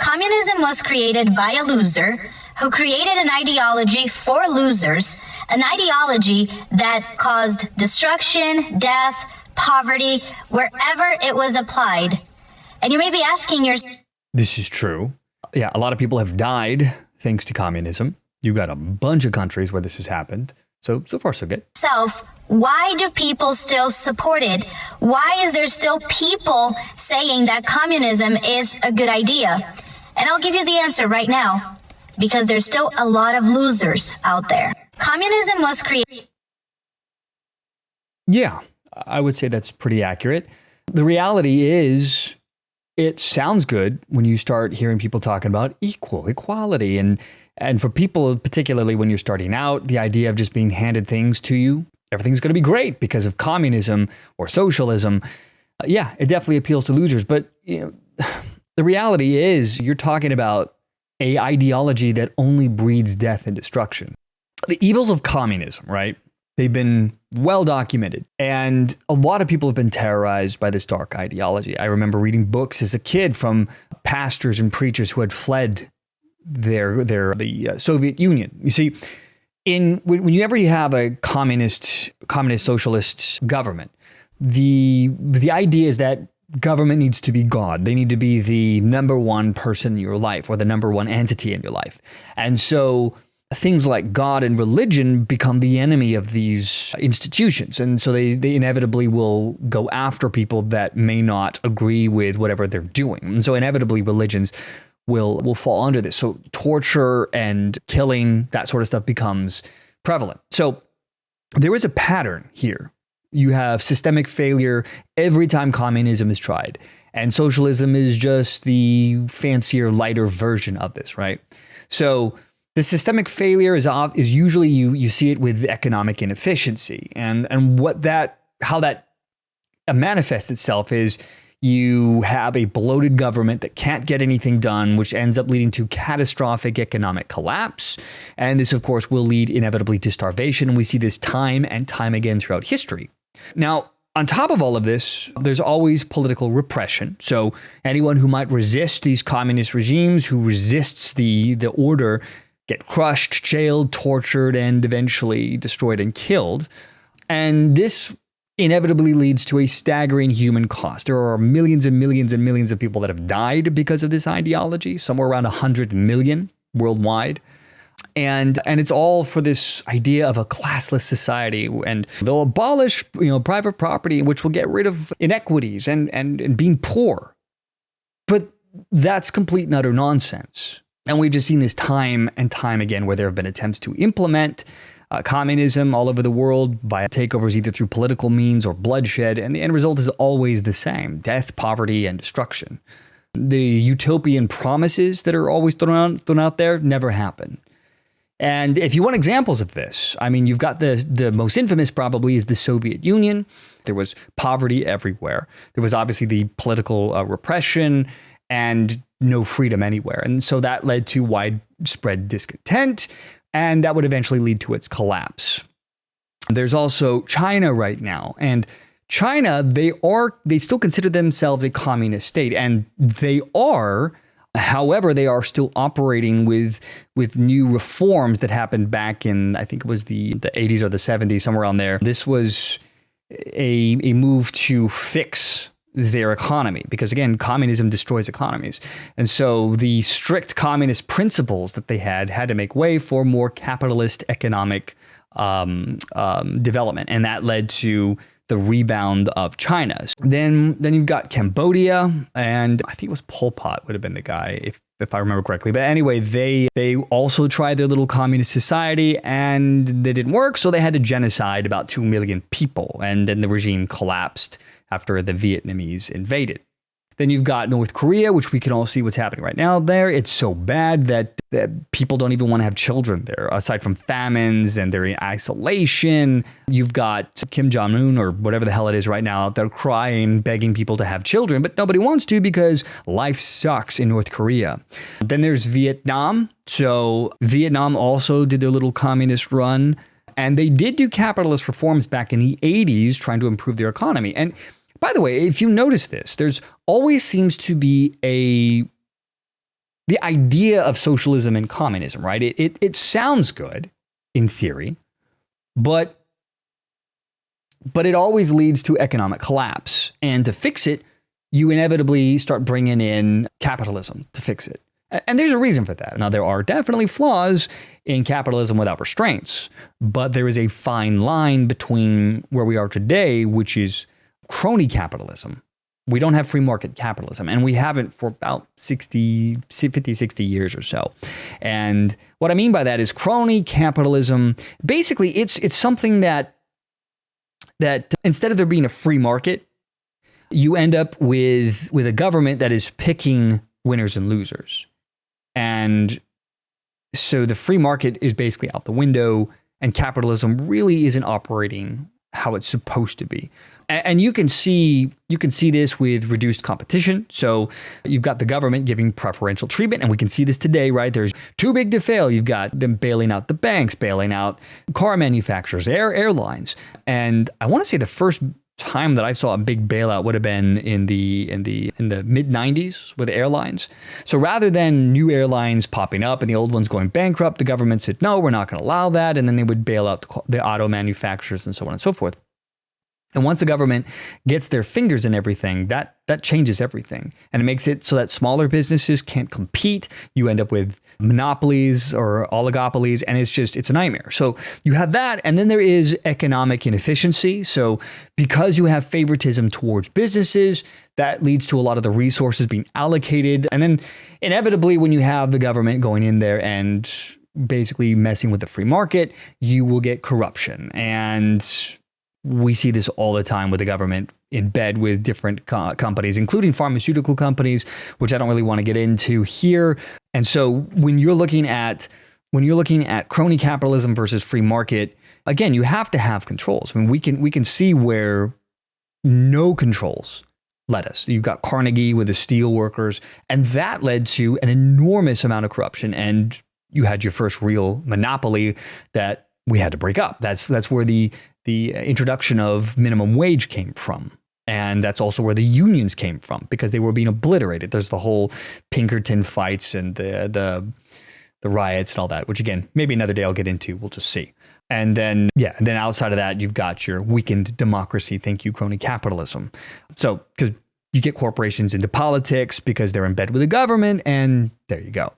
Communism was created by a loser who created an ideology for losers, an ideology that caused destruction, death, poverty, wherever it was applied. And you may be asking yourself, this is true. Yeah, a lot of people have died thanks to communism. You've got a bunch of countries where this has happened. So far, so good. Why do people still support it? Why is there still people saying that communism is a good idea? And I'll give you the answer right now, because there's still a lot of losers out there. Communism was created. Yeah, I would say that's pretty accurate. The reality is, it sounds good when you start hearing people talking about equality. And for people, particularly when you're starting out, the idea of just being handed things to you, everything's going to be great because of communism or socialism. Yeah, it definitely appeals to losers. But the reality is you're talking about an ideology that only breeds death and destruction. The evils of communism, right? They've been well documented, and a lot of people have been terrorized by this dark ideology. I remember reading books as a kid from pastors and preachers who had fled the Soviet Union. You see, whenever you have a communist socialist government, the idea is that government needs to be God. They need to be the number one person in your life or the number one entity in your life. And so things like God and religion become the enemy of these institutions. And so they inevitably will go after people that may not agree with whatever they're doing. And so inevitably religions will fall under this. So torture and killing, that sort of stuff becomes prevalent. So there is a pattern here. You have systemic failure every time communism is tried. And socialism is just the fancier, lighter version of this, right? So the systemic failure is usually you see it with economic inefficiency. And how that manifests itself is you have a bloated government that can't get anything done, which ends up leading to catastrophic economic collapse. And this, of course, will lead inevitably to starvation. And we see this time and time again throughout history. Now, on top of all of this, there's always political repression. So anyone who might resist these communist regimes, who resists the order, get crushed, jailed, tortured, and eventually destroyed and killed. And this inevitably leads to a staggering human cost. There are millions and millions and millions of people that have died because of this ideology, somewhere around 100 million worldwide. And it's all for this idea of a classless society, and they'll abolish private property, which will get rid of inequities and being poor. But that's complete and utter nonsense. And we've just seen this time and time again where there have been attempts to implement communism all over the world via takeovers, either through political means or bloodshed. And the end result is always the same: death, poverty, and destruction. The utopian promises that are always thrown out there never happen. And if you want examples of this, I mean, you've got the most infamous probably is the Soviet Union. There was poverty everywhere. There was obviously the political repression and no freedom anywhere. And so that led to widespread discontent, and that would eventually lead to its collapse. There's also China right now. And China, they still consider themselves a communist state, and they are. However, they are still operating with new reforms that happened back in, I think it was the 80s or the 70s, somewhere around there. This was a move to fix their economy, because again, communism destroys economies. And so the strict communist principles that they had to make way for more capitalist economic development. And that led to the rebound of China. Then you've got Cambodia, and I think it was Pol Pot would have been the guy, if I remember correctly. But anyway, they also tried their little communist society, and they didn't work, so they had to genocide about 2 million people, and then the regime collapsed after the Vietnamese invaded. Then you've got North Korea, which we can all see what's happening right now there. It's so bad that people don't even want to have children there, aside from famines, and they're in isolation. You've got Kim Jong-un, or whatever the hell it is right now, they're crying, begging people to have children, but nobody wants to because life sucks in North Korea. Then there's Vietnam. So Vietnam also did their little communist run, and they did do capitalist reforms back in the 80s, trying to improve their economy. And by the way, if you notice this, there's always seems to be the idea of socialism and communism, right? It sounds good in theory, but it always leads to economic collapse. And to fix it, you inevitably start bringing in capitalism to fix it. And there's a reason for that. Now, there are definitely flaws in capitalism without restraints, but there is a fine line between where we are today, which is crony capitalism. We don't have free market capitalism, and we haven't for about 50, 60 years or so. And what I mean by that is crony capitalism, basically it's something that instead of there being a free market, you end up with a government that is picking winners and losers. And so the free market is basically out the window, and capitalism really isn't operating how it's supposed to be. And you can see this with reduced competition. So you've got the government giving preferential treatment, and we can see this today, right? There's too big to fail. You've got them bailing out the banks, bailing out car manufacturers, airlines. And I want to say the first time that I saw a big bailout would have been in the mid 90s with airlines. So rather than new airlines popping up and the old ones going bankrupt, the government said, no, we're not going to allow that. And then they would bail out the auto manufacturers and so on and so forth. And once the government gets their fingers in everything, that changes everything. And it makes it so that smaller businesses can't compete. You end up with monopolies or oligopolies, and it's a nightmare. So you have that, and then there is economic inefficiency. So because you have favoritism towards businesses, that leads to a lot of the resources being allocated. And then inevitably, when you have the government going in there and basically messing with the free market, you will get corruption. And we see this all the time with the government in bed with different companies, including pharmaceutical companies, which I don't really want to get into here. And so when you're looking at crony capitalism versus free market, again, you have to have controls. I mean, we can see where no controls led us. You've got Carnegie with the steel workers, and that led to an enormous amount of corruption. And you had your first real monopoly that we had to break up. That's where the introduction of minimum wage came from. And that's also where the unions came from, because they were being obliterated. There's the whole Pinkerton fights and the riots and all that, which again, maybe another day I'll get into. We'll just see. And then outside of that, you've got your weakened democracy. Thank you, crony capitalism. So, because you get corporations into politics because they're in bed with the government, and there you go.